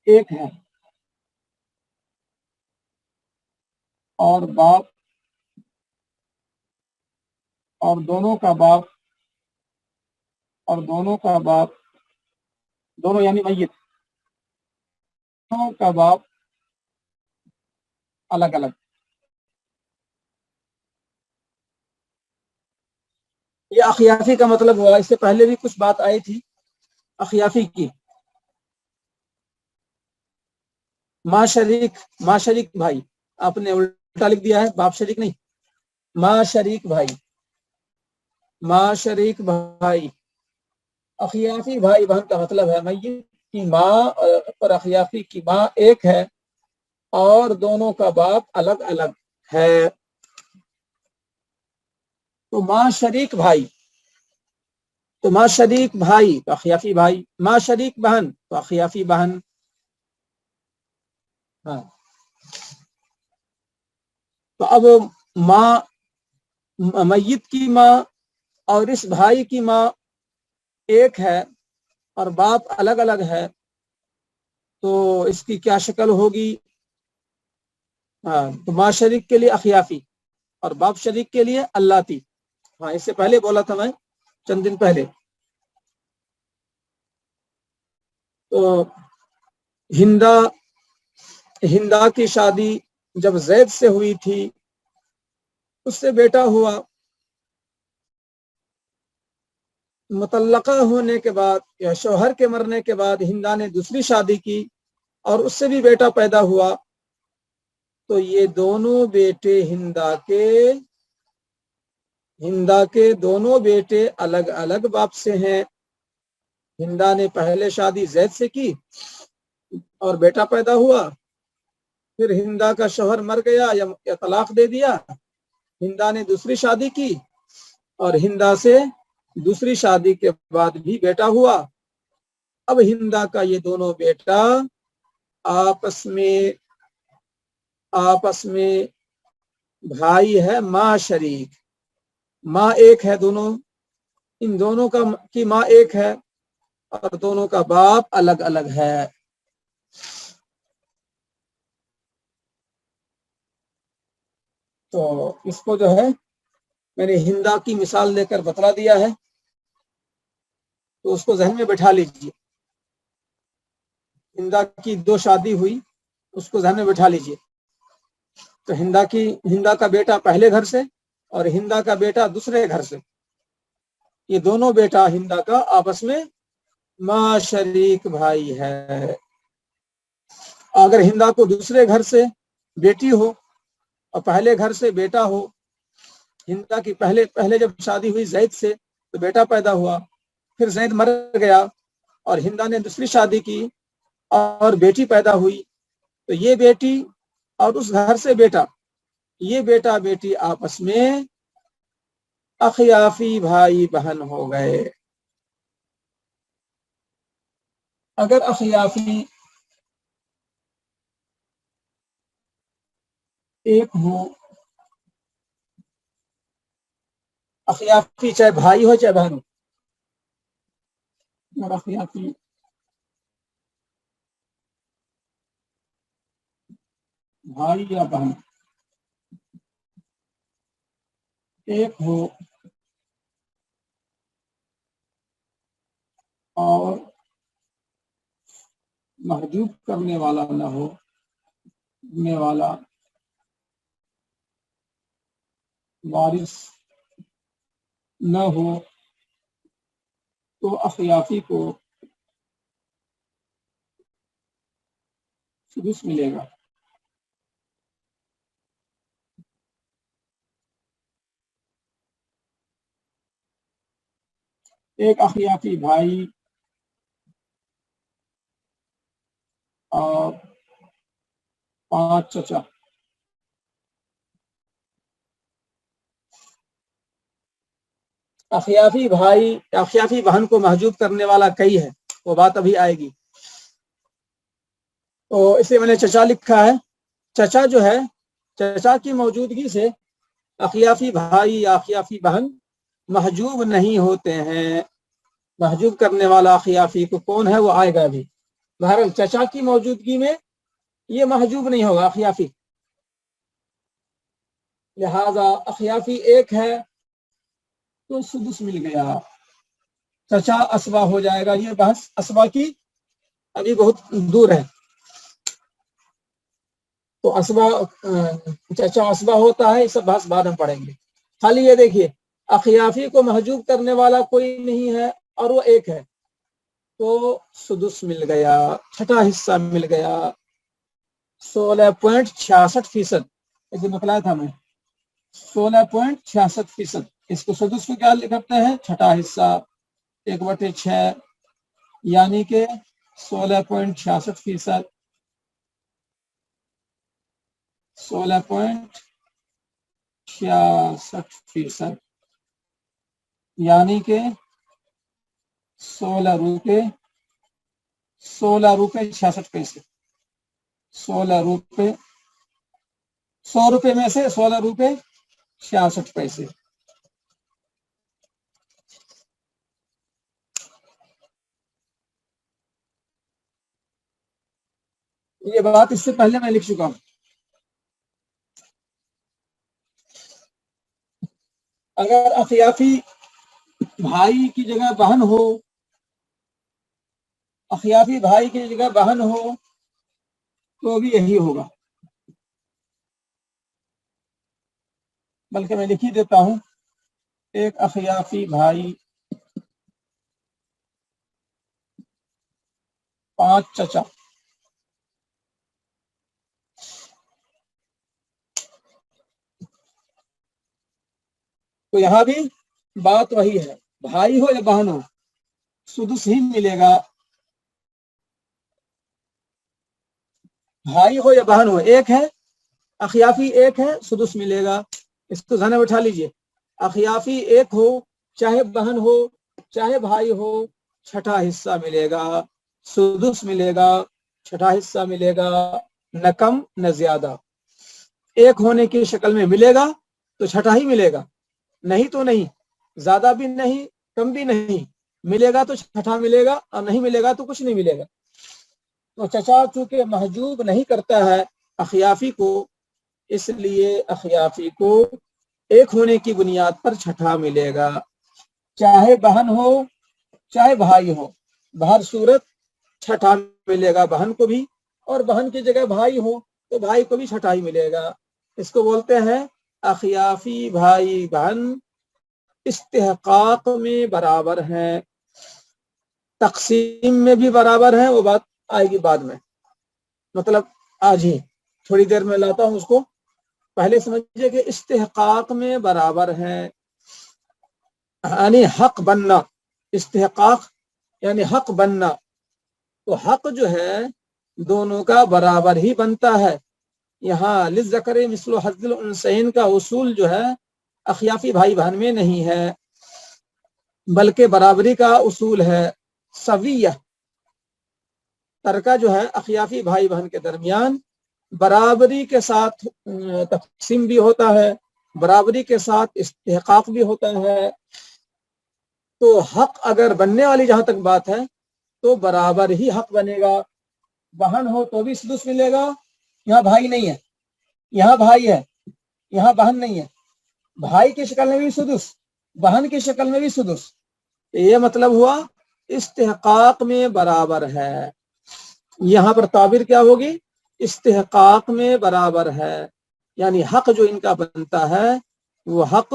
ایک ہے، اور باپ اور دونوں کا باپ دونوں یعنی میت، دونوں کا باپ الگ الگ. یہ اخیافی کا مطلب ہوا. اس سے پہلے بھی کچھ بات آئی تھی اخیافی کی. ماں شریک بھائی، آپ نے الٹا لکھ دیا ہے، باپ شریک نہیں، ماں شریک بھائی. اخیافی بھائی بہن کا مطلب ہے میت کی ماں اور اخیافی کی ماں ایک ہے اور دونوں کا باپ الگ الگ ہے. تو ماں شریک بھائی تو اخیافی بھائی، ماں شریک بہن تو اخیافی بہن. ہاں. تو اب میت کی ماں اور اس بھائی کی ماں ایک ہے اور باپ الگ الگ ہے تو اس کی کیا شکل ہوگی؟ تو ماں شریک کے لیے اخیافی اور باپ شریک کے لیے اللاتی. ہاں اس سے پہلے بولا تھا میں چند دن پہلے. تو ہندا کی شادی جب زید سے ہوئی تھی اس سے بیٹا ہوا. مطلقہ ہونے کے بعد یا شوہر کے مرنے کے بعد ہندا نے دوسری شادی کی اور اس سے بھی بیٹا پیدا ہوا. تو یہ دونوں بیٹے ہندا کے دونوں بیٹے الگ الگ باپ سے ہیں. ہندا نے پہلے شادی زید سے کی اور بیٹا پیدا ہوا. پھر ہندا کا شوہر مر گیا یا طلاق دے دیا. ہندا نے دوسری شادی کی اور ہندا سے دوسری شادی کے بعد بھی بیٹا ہوا. اب ہندا کا یہ دونوں بیٹا آپس میں بھائی ہے ماں شریک. ماں ایک ہے دونوں، ان دونوں کی ماں ایک ہے اور دونوں کا باپ الگ الگ ہے. تو اس کو جو ہے میں نے ہندا کی مثال لے کر بتلا دیا ہے تو اس کو ذہن میں بٹھا لیجیے. ہندا کی دو شادی ہوئی اس کو ذہن میں بٹھا لیجیے. تو ہندا کا بیٹا پہلے گھر سے اور ہندا کا بیٹا دوسرے گھر سے. یہ دونوں بیٹا ہندا کا آپس میں ماں شریک بھائی ہے. اگر ہندا کو دوسرے گھر سے بیٹی ہو اور پہلے گھر سے بیٹا ہو، ہندا کی پہلے جب شادی ہوئی زید سے تو بیٹا پیدا ہوا. پھر زید مر گیا اور ہندا نے دوسری شادی کی اور بیٹی پیدا ہوئی. تو یہ بیٹی اور اس گھر سے بیٹا، یہ بیٹا بیٹی آپس میں اخیافی بھائی بہن ہو گئے. اگر اخیافی ایک ہو، اخیافی چاہے بھائی ہو چاہے بہن ہو، اور اخیافی بھائی یا بہن ایک ہو اور محجوب کرنے والا نہ ہو، کرنے والا وارث نہ ہو، تو اخیافی کو سدس ملے گا. ایک اخیافی بھائی اور 5 چچا. اخیافی بہن کو محجوب کرنے والا کئی ہے، وہ بات ابھی آئے گی. تو اسے میں نے چچا لکھا ہے. چچا جو ہے، چچا کی موجودگی سے اخیافی بھائی یا اخیافی بہن محجوب نہیں ہوتے ہیں. محجوب کرنے والا اخیافی کو کون ہے وہ آئے گا ابھی. بہرحال چچا کی موجودگی میں یہ محجوب نہیں ہوگا اخیافی. لہذا اخیافی ایک ہے تو سدس مل گیا. چچا اسبا ہو جائے گا. یہ بحث اسبا کی ابھی بہت دور ہے. تو اسبا چچا اسبا ہوتا ہے، یہ سب بحث بعد ہم پڑھیں گے. خالی یہ دیکھیے اخیافی کو محجوب کرنے والا کوئی نہیں ہے اور وہ ایک ہے تو سدس مل گیا، چھٹا حصہ مل گیا. 16.66%. اسے بتلایا تھا میں 16.66%. اس کو سدس کو کیا کرتے ہیں؟ چھٹا حصہ 1/6 یعنی کہ 16.66%. 16.66% یعنی کہ 16 روپے 66 پیسے. 16 روپے 100 روپے میں سے 16 روپے 66 پیسے. یہ بات اس سے پہلے میں لکھ چکا ہوں. اگر اخیافی بھائی کی جگہ بہن ہو، اخیافی بھائی کی جگہ بہن ہو تو بھی یہی ہوگا. بلکہ میں لکھ ہی دیتا ہوں، ایک اخیافی بھائی 5 چچا. تو یہاں بھی بات وہی ہے، بھائی ہو یا بہن ہو سدس ہی ملے گا. بھائی ہو یا بہن ہو ایک ہے، اخیافی ایک ہے، سدس ملے گا. اس کو ذہن میں بٹھا لیجئے، اخیافی ایک ہو، چاہے بہن ہو چاہے بھائی ہو، چھٹا حصہ ملے گا، سدس ملے گا، چھٹا حصہ ملے گا، نہ کم نہ زیادہ. ایک ہونے کی شکل میں ملے گا تو چھٹا ہی ملے گا، نہیں تو نہیں، زیادہ بھی نہیں کم بھی نہیں، ملے گا تو چھٹا ملے گا اور نہیں ملے گا تو کچھ نہیں ملے گا. تو چچا چونکہ محجوب نہیں کرتا ہے اخیافی کو، اس لیے اخیافی کو ایک ہونے کی بنیاد پر چھٹا ملے گا، چاہے بہن ہو چاہے بھائی ہو، بہر صورت چھٹا ملے گا بہن کو بھی، اور بہن کی جگہ بھائی ہو تو بھائی کو بھی چھٹا ہی ملے گا. اس کو بولتے ہیں اخیافی بھائی بہن استحقاق میں برابر ہیں، تقسیم میں بھی برابر ہیں، وہ بات آئے گی بعد میں. مطلب آج ہی تھوڑی دیر میں لاتا ہوں اس کو، پہلے سمجھیے کہ استحقاق میں برابر ہیں، یعنی حق بننا. استحقاق یعنی حق بننا، تو حق جو ہے دونوں کا برابر ہی بنتا ہے. یہاں للذکر مثل حظ الانثیین کا اصول جو ہے اخیافی بھائی بہن میں نہیں ہے، بلکہ برابری کا اصول ہے. سویہ ترکہ جو ہے اخیافی بھائی بہن کے درمیان برابری کے ساتھ تقسیم بھی ہوتا ہے، برابری کے ساتھ استحقاق بھی ہوتا ہے. تو حق اگر بننے والی جہاں تک بات ہے تو برابر ہی حق بنے گا. بہن ہو تو بھی سدس ملے گا، یہاں بھائی نہیں ہے، یہاں بھائی ہے، یہاں بہن نہیں ہے، بھائی کی شکل میں بھی سدس، بہن کی شکل میں بھی سدس. یہ مطلب ہوا استحقاق میں برابر ہے. یہاں پر تعبیر کیا ہوگی؟ استحقاق میں برابر ہے، یعنی حق جو ان کا بنتا ہے وہ حق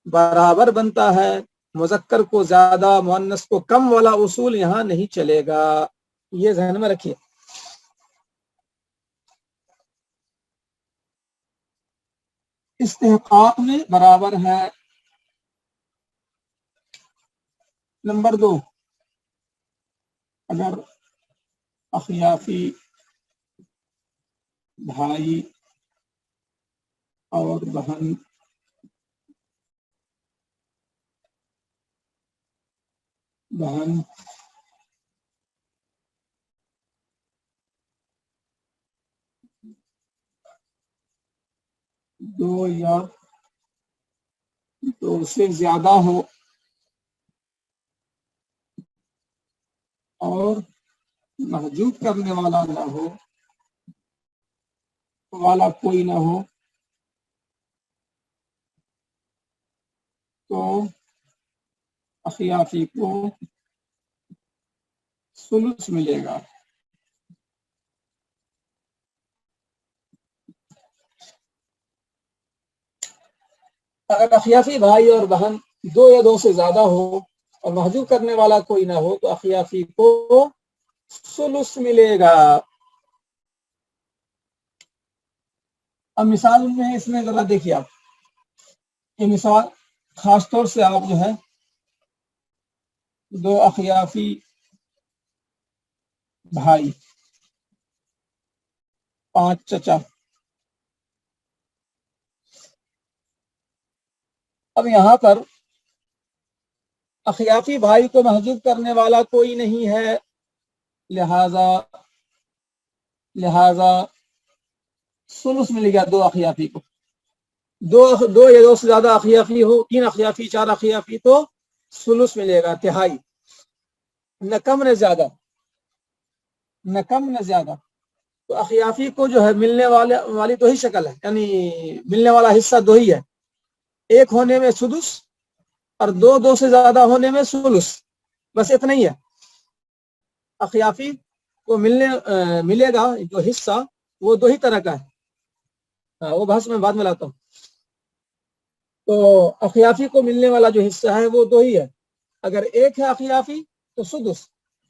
برابر بنتا ہے. مذکر کو زیادہ مؤنث کو کم والا اصول یہاں نہیں چلے گا، یہ ذہن میں رکھیے. استحقاق میں برابر ہے. نمبر 2، اگر اخیافی بھائی اور بہن دو یا دو سے زیادہ ہو اور محجوب کرنے والا نہ ہو، والا کوئی نہ ہو، تو اخیافی کو ثلث ملے گا. اگر اخیافی بھائی اور بہن دو یا دو سے زیادہ ہو اور محجوب کرنے والا کوئی نہ ہو تو اخیافی کو ثلث ملے گا. اب مثال میں اس میں ذرا دیکھیے آپ، یہ مثال خاص طور سے آپ جو ہے دو اخیافی بھائی 5 چچا. اب یہاں پر اخیافی بھائی کو محجوب کرنے والا کوئی نہیں ہے، لہذا ثلث مل گیا دو اخیافی کو. دو یا دو سے زیادہ اخیافی ہو، 3 اخیافی 4 اخیافی، تو ثلث ملے گا، تہائی، نہ کم نہ زیادہ، نہ کم نہ زیادہ. تو اخیافی کو جو ہے ملنے والی دو ہی شکل ہے، یعنی ملنے والا حصہ دو ہی ہے، ایک ہونے میں سدس اور دو سے زیادہ ہونے میں سلس، بس اتنا ہی ہے۔ اخیافی کو ملے گا جو حصہ وہ دو ہی طرح کا ہے، وہ بحث میں بعد میں لاتا ہوں۔ تو اخیافی کو ملنے والا جو حصہ ہے وہ دو ہی ہے، اگر ایک ہے اخیافی تو سدس،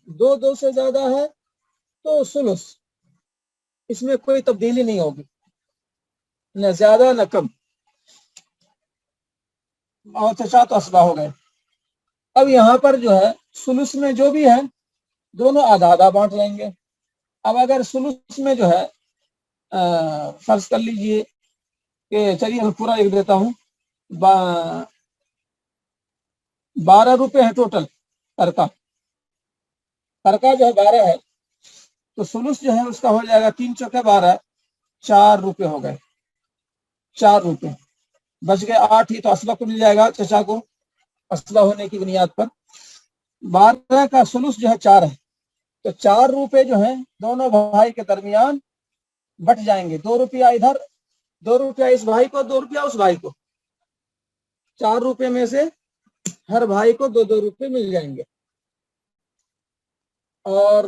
دو سے زیادہ ہے تو سلس، اس میں کوئی تبدیلی نہیں ہوگی، نہ زیادہ نہ کم، اور چچا تو اسبا ہو گئے۔ اب یہاں پر جو ہے سلس میں جو بھی ہے دونوں آدھا آدھا بانٹ لیں گے۔ اب اگر سلس میں جو ہے فرض کر لیجئے کہ چلیے میں پورا لکھ دیتا ہوں، 12 روپے ہے ٹوٹل ترکہ جو ہے 12 ہے، تو سلس جو ہے اس کا ہو جائے گا 3 چوکے 12، 4 روپے ہو گئے، 4 روپے بچ گئے 8 ہی، تو اسبا کو مل جائے گا چچا کو، اسبا ہونے کی بنیاد پر 12 کا سلس جو ہے 4 ہے، تو 4 روپے جو ہیں دونوں بھائی کے درمیان بٹ جائیں گے، 2 روپیہ ادھر، 2 روپیہ اس بھائی کو، 2 روپیہ اس بھائی کو، 4 روپے میں سے ہر بھائی کو 2 روپے مل جائیں گے۔ اور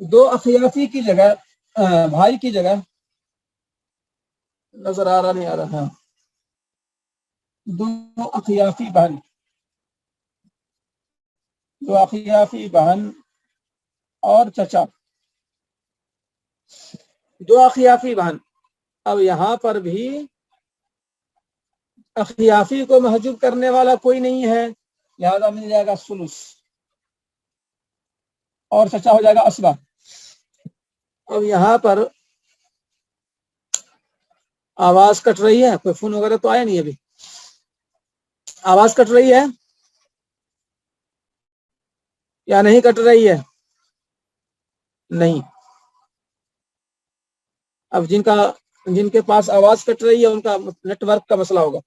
2 اخیافی کی جگہ بھائی کی جگہ نظر آ رہا نہیں آ رہا ہے، 2 اخیافی بہن، 2 اخیافی بہن اور چچا، 2 اخیافی بہن۔ اب یہاں پر بھی اخیافی کو محجوب کرنے والا کوئی نہیں ہے، لہذا مل جائے گا سلس اور چچا ہو جائے گا اسبا۔ اب یہاں پر آواز کٹ رہی ہے، کوئی فون وغیرہ تو آیا نہیں ابھی؟ آواز کٹ رہی ہے یا نہیں کٹ رہی ہے؟ نہیں، اب جن کے پاس آواز کٹ رہی ہے ان کا نیٹ ورک کا مسئلہ ہوگا۔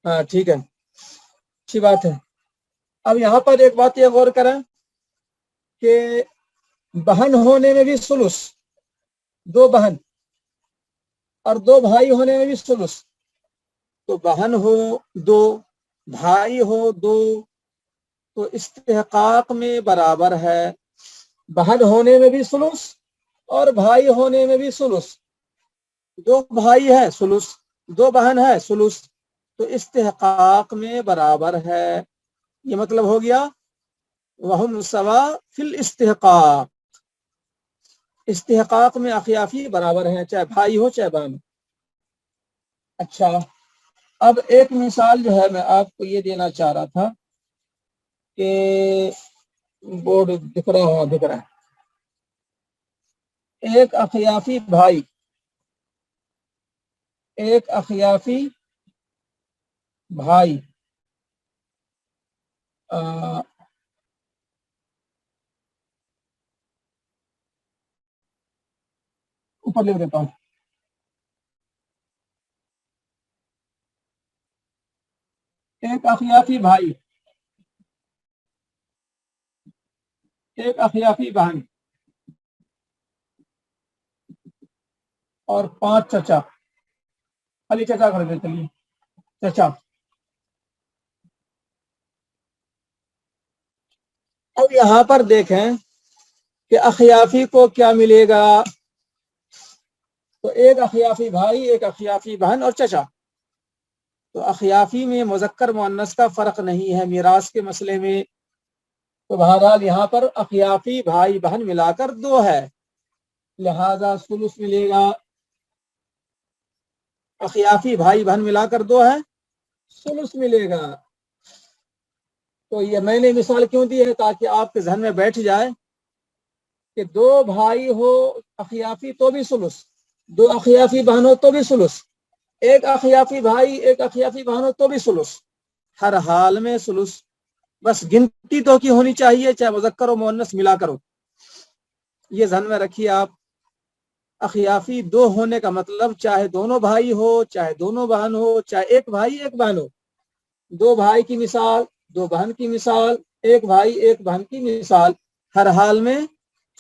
ہاں ٹھیک ہے، اچھی بات ہے۔ اب یہاں پر ایک بات یہ غور کریں کہ بہن ہونے میں بھی سلس، 2 بہن اور 2 بھائی ہونے میں بھی سلس، تو بہن ہو 2 بھائی ہو 2 تو استحقاق میں برابر ہے، بہن ہونے میں بھی سلس اور بھائی ہونے میں بھی سلس، 2 بھائی ہے سلس، 2 بہن ہے سلس، تو استحقاق میں برابر ہے۔ یہ مطلب ہو گیا وہم سوا فی الاستحقاق، استحقاق میں اخیافی برابر ہیں، چاہے بھائی ہو چاہے بہن۔ اچھا، اب ایک مثال جو ہے میں آپ کو یہ دینا چاہ رہا تھا کہ بورڈ دکھ رہا ہے، ایک اخیافی بھائی، ایک اخیافی بھائی اوپر لکھ دیتا ہوں، ایک اخیافی بھائی، ایک اخیافی بہن اور 5 چچا، علی چچا کر دے، چلیے چچا۔ اب یہاں پر دیکھیں کہ اخیافی کو کیا ملے گا، تو ایک اخیافی بھائی، ایک اخیافی بہن اور چچا، تو اخیافی میں مذکر مؤنث کا فرق نہیں ہے میراث کے مسئلے میں، تو بہرحال یہاں پر اخیافی بھائی بہن ملا کر 2 ہے، لہذا سلس ملے گا، اخیافی بھائی بہن ملا کر 2 ہے، سلس ملے گا۔ تو یہ میں نے مثال کیوں دی ہے، تاکہ آپ کے ذہن میں بیٹھ جائے کہ 2 بھائی ہو اخیافی تو بھی سلس، 2 اخیافی بہن ہو تو بھی سلس، ایک اخیافی بھائی ایک اخیافی بہن ہو تو بھی سلس، ہر حال میں سلس، بس گنتی 2 کی ہونی چاہیے، چاہے مذکر و مؤنث ملا کرو، یہ ذہن میں رکھیے آپ۔ اخیافی 2 ہونے کا مطلب چاہے دونوں بھائی ہو چاہے دونوں بہن ہو، چاہے ایک بھائی ایک بہن ہو، 2 بھائی کی مثال 2 بہن کی مثال، ایک بھائی ایک بہن کی مثال، ہر حال میں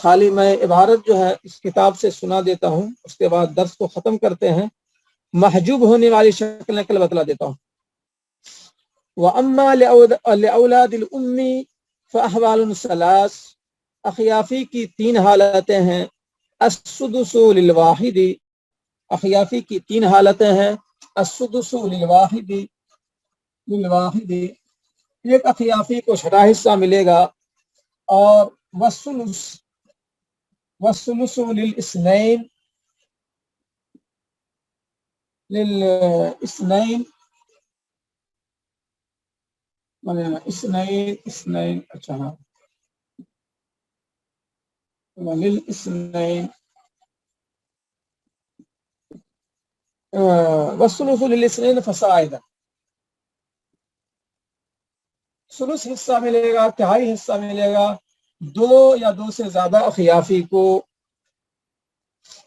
خالی میں عبارت جو ہے اس کتاب سے سنا دیتا ہوں، اس کے بعد درس کو ختم کرتے ہیں۔ محجوب ہونے والی شکل کل بتلا دیتا ہوں۔ وَأَمَّا لِأَوْلَادِ الْأُمِّ فَأَحْوَالٌ ثَلَاث، اخیافی کی 3 حالتیں ہیں۔ السدس للواحد، اخیافی کی 3 حالتیں ہیں۔ السدس للواحد، ایک اخیافی کو چھٹا حصہ ملے گا، اور والثلث للاثنین، اثنین، اچھا ہاں، للاثنین، والثلث للاثنین فصاعدا، ثلث حصہ ملے گا، تہائی حصہ ملے گا 2 یا 2 سے زیادہ اخیافی کو۔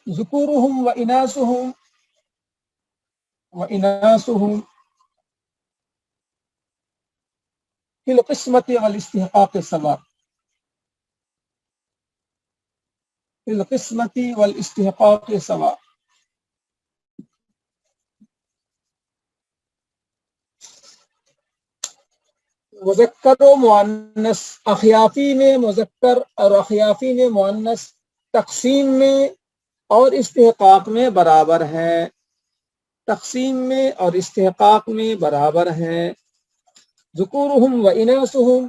ذکورہم واناثہم فی القسمت والاستحقاق سواء، فی القسمت والاستحقاق سواء۔ مذکر و مؤنث، اخیافی میں مذکر اور اخیافی میں مؤنث تقسیم میں اور استحقاق میں برابر ہے، تقسیم میں اور استحقاق میں برابر ہے۔ ذکورہم و اناثہم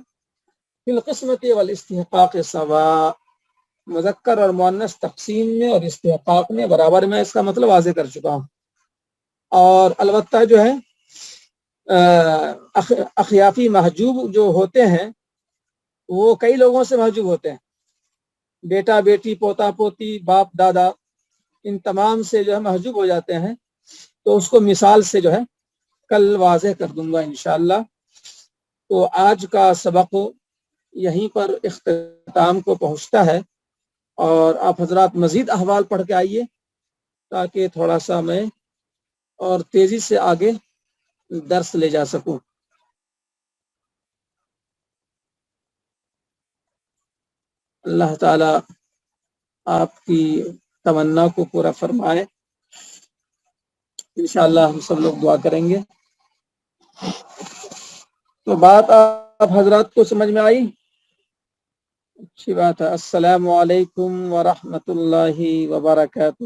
فی القسمت والاستحقاق سواء، مذکر اور مؤنث تقسیم میں اور استحقاق میں برابر، میں اس کا مطلب واضح کر چکا ہوں۔ اور البتہ جو ہے اخیافی محجوب جو ہوتے ہیں وہ کئی لوگوں سے محجوب ہوتے ہیں، بیٹا بیٹی، پوتا پوتی، باپ دادا، ان تمام سے جو ہے محجوب ہو جاتے ہیں۔ تو اس کو مثال سے جو ہے کل واضح کر دوں گا انشاءاللہ۔ تو آج کا سبق یہیں پر اختتام کو پہنچتا ہے، اور آپ حضرات مزید احوال پڑھ کے آئیے تاکہ تھوڑا سا میں اور تیزی سے آگے درس لے جا سکوں۔ اللہ تعالی آپ کی تمنا کو پورا فرمائے، انشاءاللہ ہم سب لوگ دعا کریں گے۔ تو بات آپ حضرات کو سمجھ میں آئی؟ اچھی بات ہے۔ السلام علیکم ورحمۃ اللہ وبرکاتہ۔